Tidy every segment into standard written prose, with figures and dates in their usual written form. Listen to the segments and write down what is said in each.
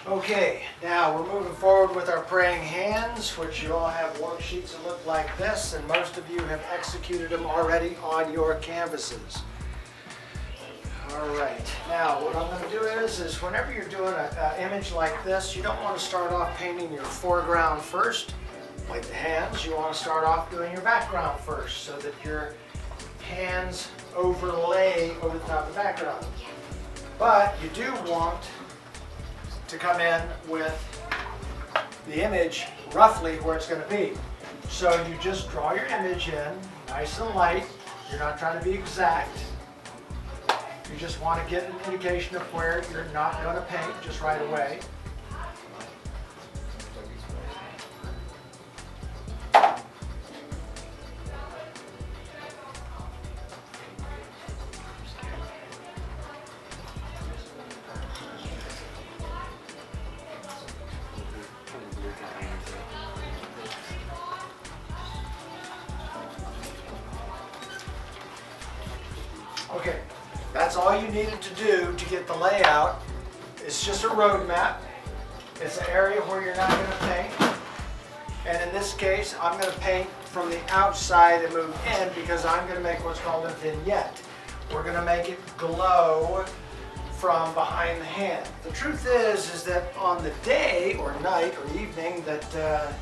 Okay, now we're moving forward with our praying hands, which you all have worksheets that look like this, and most of you have executed them already on your canvases. All right, now what I'm going to do is whenever you're doing an image like this, you don't want to start off painting your foreground first, like the hands. You want to start off doing your background first, so that your hands overlay over the top of the background. But you do want to come in with the image roughly where it's going to be. So you just draw your image in, nice and light. You're not trying to be exact. You just want to get an indication of where you're not going to paint just right away. Okay, that's all you needed to do to get the layout. It's just a road map. It's an area where you're not going to paint. And in this case, I'm going to paint from the outside and move in because I'm going to make what's called a vignette. We're going to make it glow from behind the hand. The truth is that on the day or night or evening that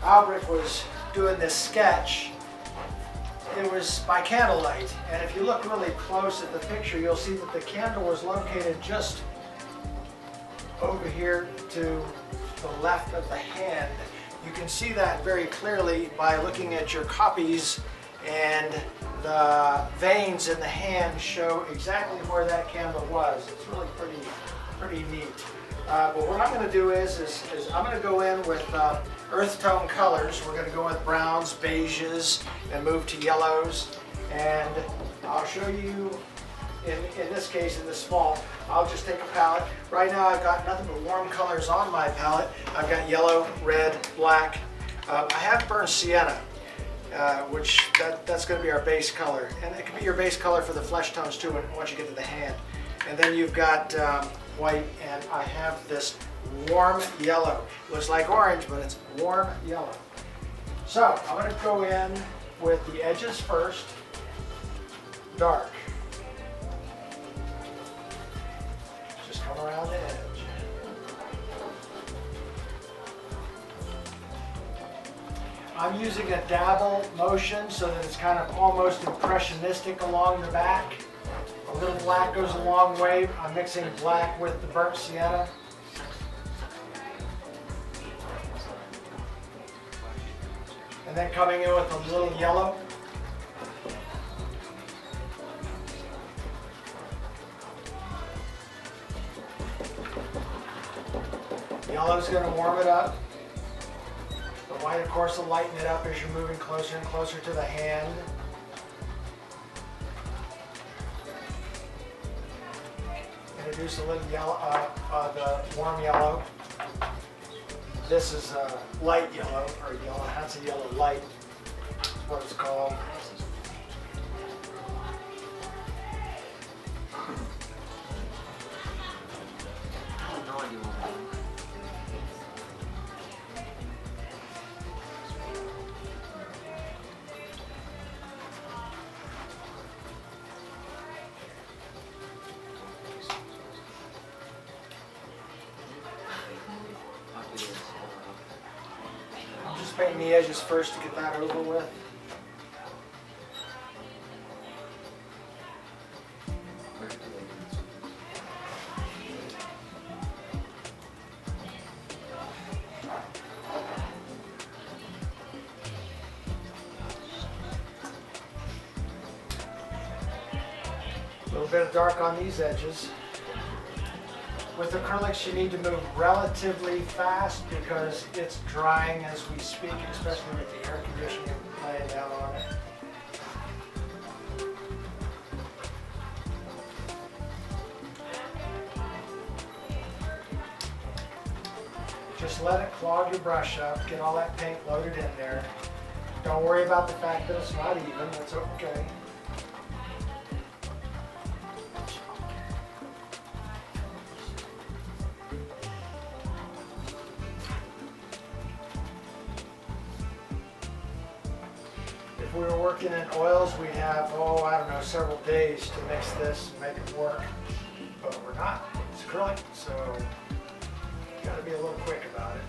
Albrecht was doing this sketch, it was by candlelight, and if you look really close at the picture, you'll see that the candle was located just over here to the left of the hand. You can see that very clearly by looking at your copies, and the veins in the hand show exactly where that candle was. It's really pretty neat. But what I'm going to do is I'm going to go in with earth tone colors. We're going to go with browns, beiges, and move to yellows. And I'll show you, in this case, in this small, I'll just take a palette. Right now I've got nothing but warm colors on my palette. I've got yellow, red, black. I have burnt sienna, which that's going to be our base color. And it can be your base color for the flesh tones too once you get to the hand. And then you've got white, and I have this warm yellow. Looks like orange, but it's warm yellow. So I'm going to go in with the edges first, dark. Just come around the edge. I'm using a dabble motion so that it's kind of almost impressionistic along the back. A little black goes a long way. I'm mixing black with the burnt sienna. And then coming in with a little yellow. Yellow's going to warm it up. The white, of course, will lighten it up as you're moving closer and closer to the hand. Introduce a little yellow, the warm yellow. This is light yellow, or yellow, that's a yellow light, is what it's called. Painting the edges first to get that over with. A little bit of dark on these edges. With acrylics, you need to move relatively fast because it's drying as we speak, especially with the air conditioning laying down on it. Just let it clog your brush up, get all that paint loaded in there. Don't worry about the fact that it's not even, that's okay. we were working in oils, we'd have, oh, I don't know, several days to mix this and make it work. But we're not. It's acrylic, so you gotta be a little quick about it.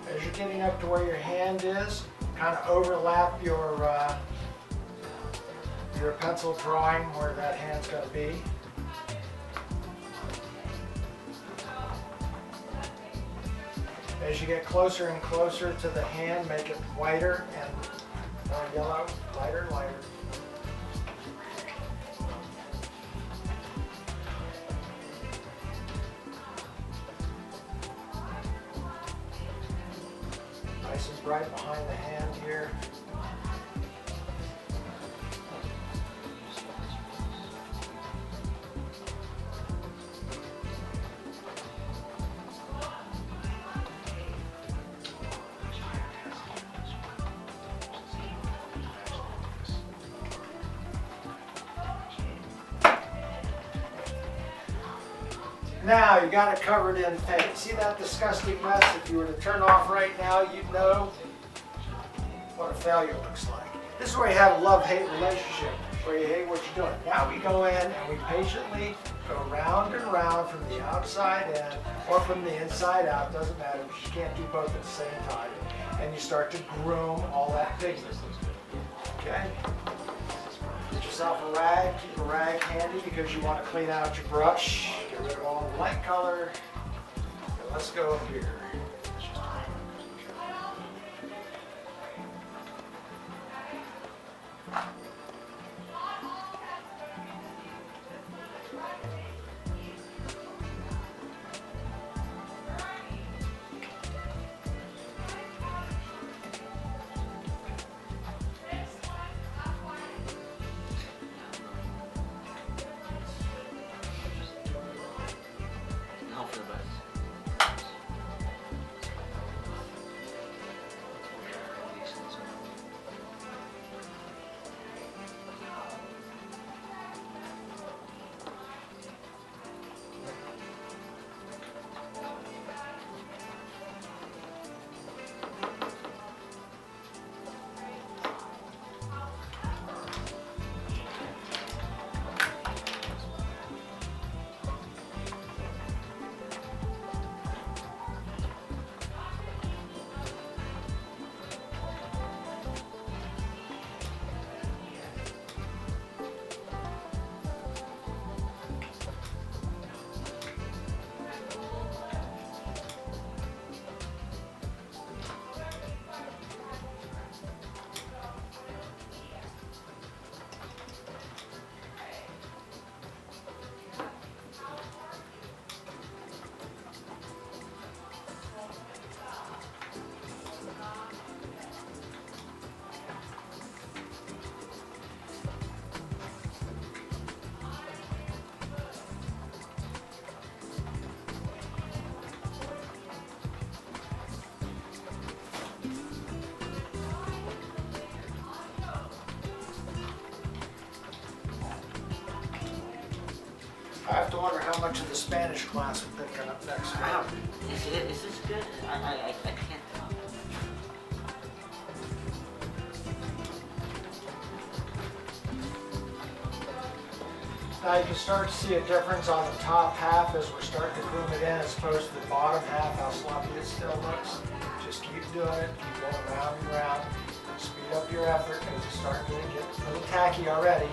As you're getting up to where your hand is, kind of overlap your pencil drawing where that hand's going to be. As you get closer and closer to the hand, make it whiter and more yellow, lighter, lighter. Nice and bright behind the hand here. Now you got it covered in paint. See that disgusting mess? If you were to turn off right now, you'd know what a failure looks like. This is where you have a love-hate relationship, where you hate what you're doing. Now we go in and we patiently go round and round from the outside in or from the inside out, doesn't matter, because you can't do both at the same time. And you start to groom all that pigment. Okay? Get yourself a rag, keep a rag handy because you want to clean out your brush. Get rid of all the light color. And let's go up here. I have to wonder how much of the Spanish class we're picking up next week. Wow. Is this good? I can't tell. Now you can start to see a difference on the top half as we're starting to groom it in as opposed to the bottom half, how sloppy it still looks. Just keep doing it, keep going round and round. Speed up your effort because it's starting to get a little tacky already.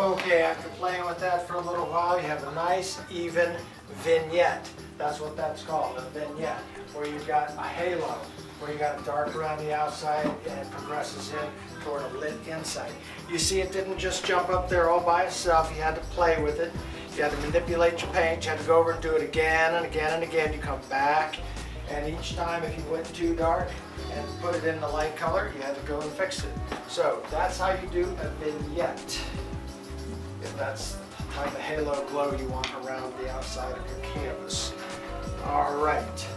Okay, after playing with that for a little while, you have a nice, even vignette. That's what that's called, a vignette, where you've got a halo, where you got a dark around the outside and it progresses in toward a lit inside. You see, it didn't just jump up there all by itself. You had to play with it. You had to manipulate your paint. You had to go over and do it again and again and again. You come back, and each time if you went too dark and put it in the light color, you had to go and fix it. So that's how you do a vignette, if that's the type of halo glow you want around the outside of your canvas. All right.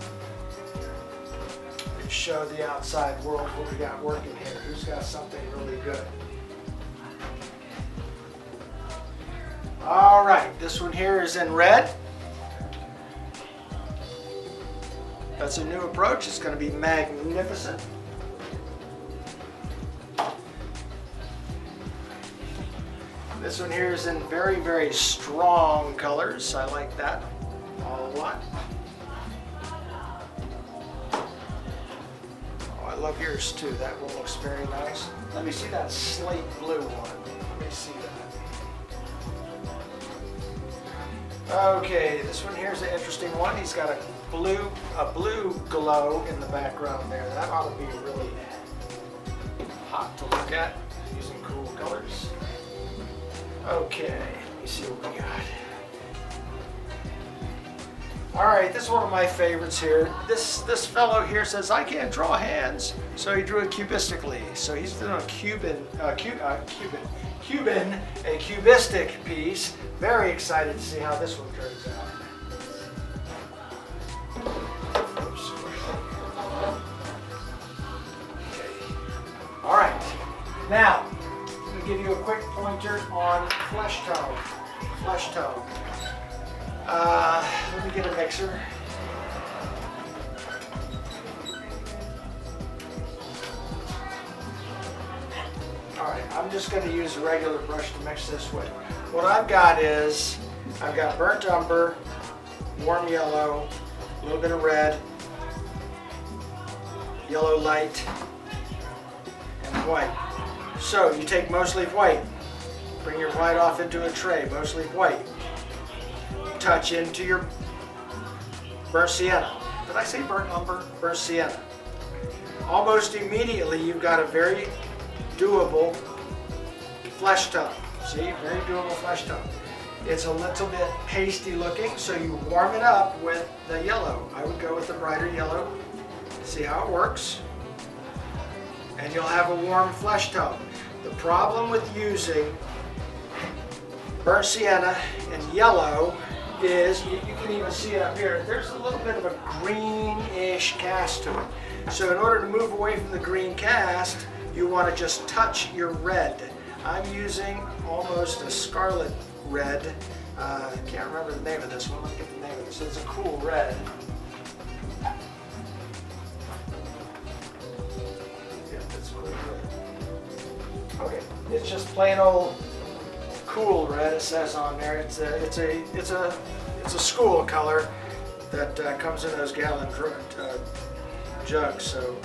Let's show the outside world what we got working here. Who's got something really good? All right, this one here is in red. That's a new approach. It's going to be magnificent. This one here is in very, very strong colors. I like that a lot. Oh, I love yours too. That one looks very nice. Let me see that slate blue one. Let me see that. Okay, this one here is an interesting one. He's got a blue glow in the background there. That ought to be really hot to look at using cool colors. Okay, let me see what we got. All right, this is one of my favorites here. This fellow here says, I can't draw hands, so he drew it cubistically. So he's doing a cubistic piece. Very excited to see how this one turns out. Okay. All right, now I'm going to give you a quick pointer on flesh tone. Flesh tone. Let me get a mixer. All right, I'm just going to use a regular brush to mix this with. What I've got is, I've got burnt umber, warm yellow, a little bit of red, yellow light, and white. So you take most leaf white, bring your white off into a tray, most leaf white. Touch into your burnt sienna. Did I say burnt umber? Burnt sienna. Almost immediately you've got a very doable flesh tone. See, very doable flesh tone. It's a little bit pasty looking, so you warm it up with the yellow. I would go with the brighter yellow. See how it works. And you'll have a warm flesh tone. The problem with using burnt sienna and yellow is, you can even see it up here, there's a little bit of a greenish cast to it. So in order to move away from the green cast, you want to just touch your red. I'm using almost a scarlet red. I can't remember the name of this one. Let me get the name of this. It's a cool red. Yeah, it's cool red. Okay, it's just plain old cool red. It says on there. It's a school color that comes in those gallon jugs. So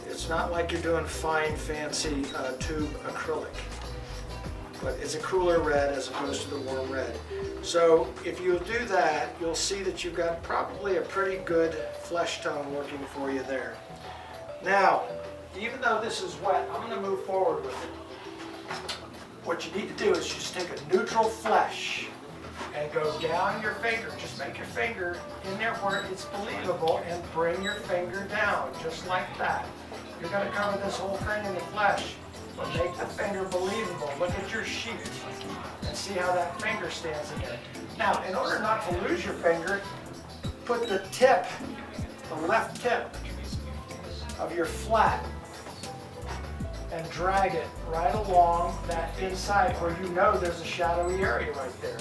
it's not like you're doing fine, fancy tube acrylic. But it's a cooler red as opposed to the warm red. So if you do that, you'll see that you've got probably a pretty good flesh tone working for you there. Now, even though this is wet, I'm going to move forward with it. What you need to do is just take a neutral flesh and go down your finger. Just make your finger in there where it's believable and bring your finger down, just like that. You're going to cover this whole thing in the flesh. But make the finger believable. Look at your sheet and see how that finger stands in there. Now, in order not to lose your finger, put the tip, the left tip of your flat and drag it right along that inside where you know there's a shadowy area right there.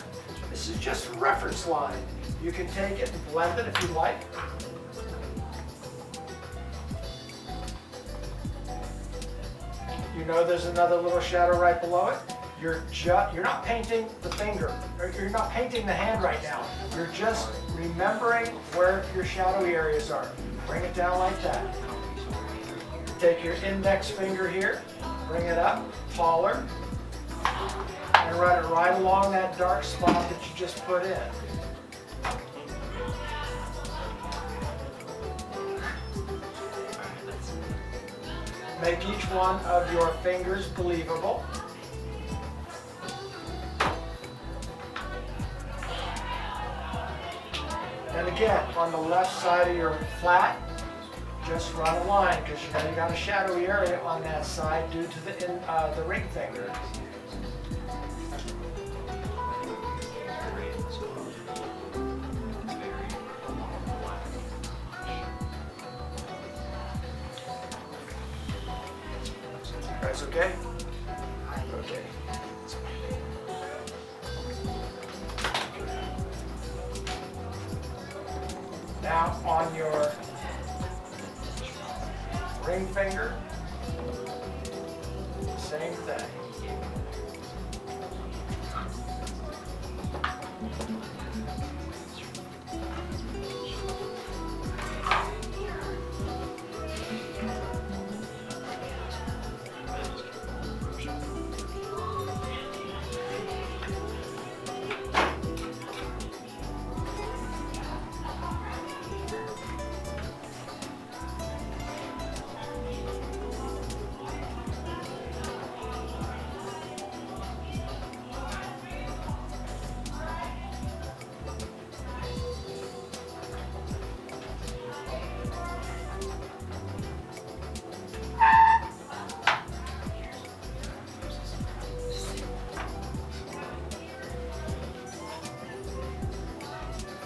This is just a reference line. You can take it and blend it if you like. You know there's another little shadow right below it. You're not painting the finger, or you're not painting the hand right now. You're just remembering where your shadowy areas are. Bring it down like that. Take your index finger here, bring it up, taller, and run it right along that dark spot that you just put in. Make each one of your fingers believable. And again, on the left side of your flat, just run a line because you know you got a shadowy area on that side due to the ring finger. Guys, okay? Okay. Now on your ring finger, same thing.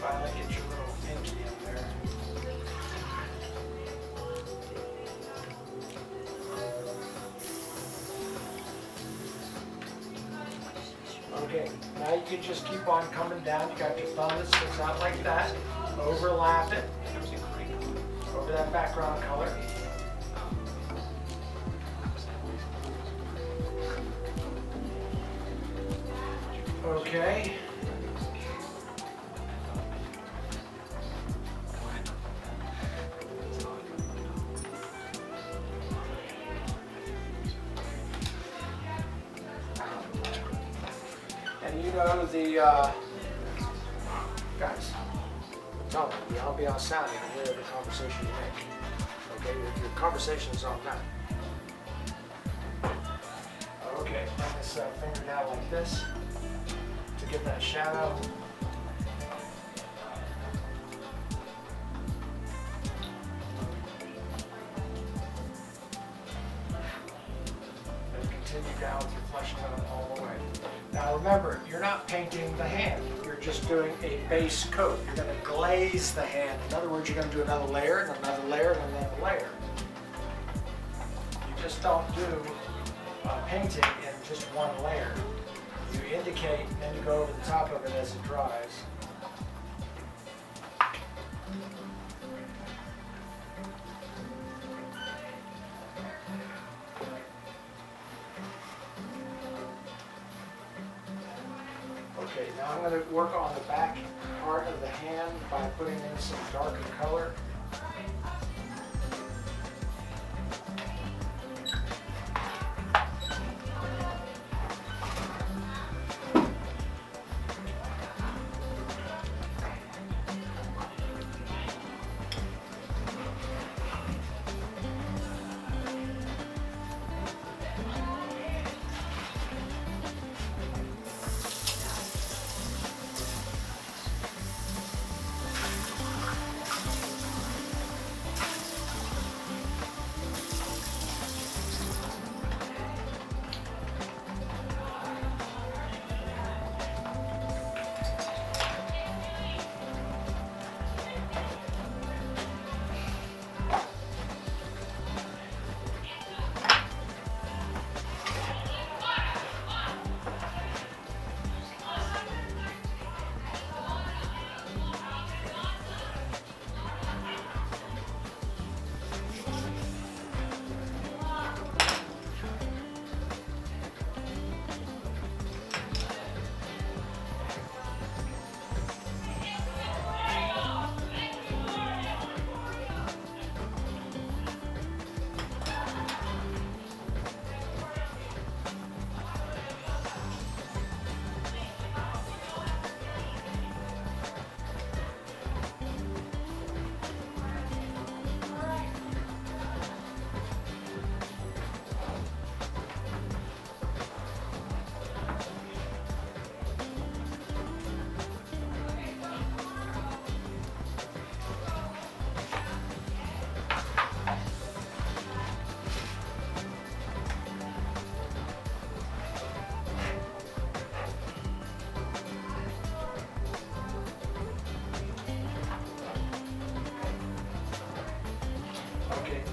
Finally get your little pinky in there. Okay, now you can just keep on coming down. You got your thumb that sticks out like that. Overlap it over that background color. Okay. And you know guys, tell me, the ambiance sound, you can hear every conversation you make. Okay, your conversation is on that. Okay, bring this finger down like this to get that shadow. And continue down with your flesh tone all the way. Now remember, you're not painting the hand. You're just doing a base coat. You're going to glaze the hand. In other words, you're going to do another layer and another layer and another layer. You just don't do painting in just one layer. You indicate and then you go over the top of it as it dries. Okay, now I'm going to work on the back part of the hand by putting in some darker color.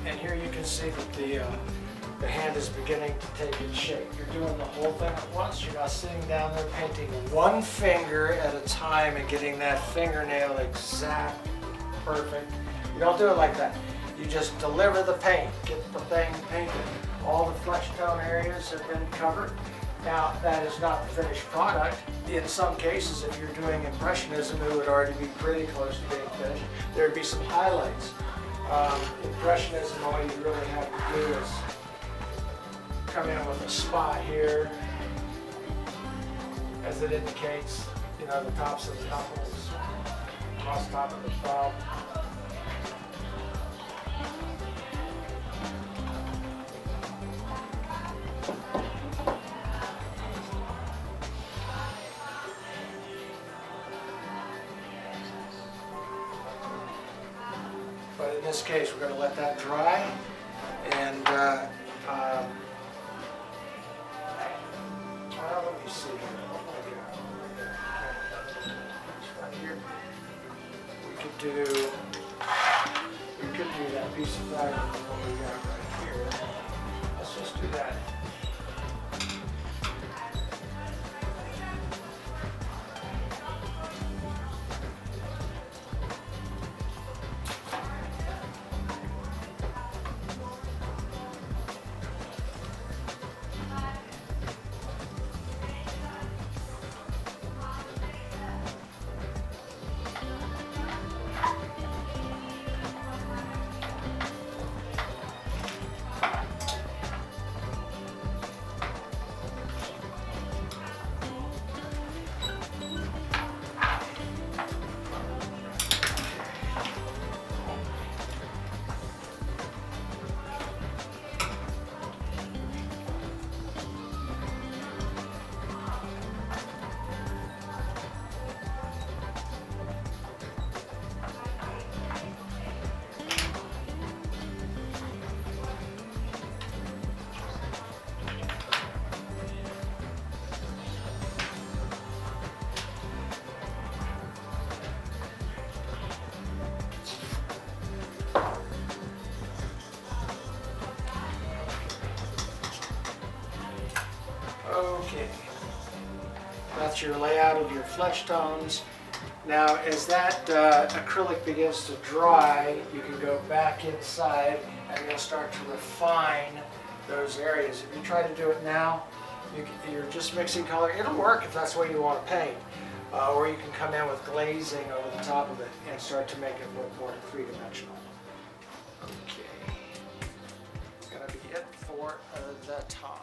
And here you can see that the hand is beginning to take its shape. You're doing the whole thing at once. You're not sitting down there painting one finger at a time and getting that fingernail exact, perfect. You don't do it like that. You just deliver the paint, get the thing painted. All the flesh tone areas have been covered. Now, that is not the finished product. In some cases, if you're doing Impressionism, it would already be pretty close to being finished. There'd be some highlights. Impressionism, all you really have to do is come in with a spot here, as it indicates, you know, the tops of the knuckles, across the top of the thumb. But in this case, we're going to let that dry, and well, let me see here. What do I got? Right here. We could do that piece of fabric with what we got right here. Let's just do that. Okay, that's your layout of your flesh tones. Now, as that acrylic begins to dry, you can go back inside and you'll start to refine those areas. If you try to do it now, you're just mixing color. It'll work if that's what you want to paint. Or you can come in with glazing over the top of it and start to make it look more three-dimensional. Okay, that's going to be it for the time.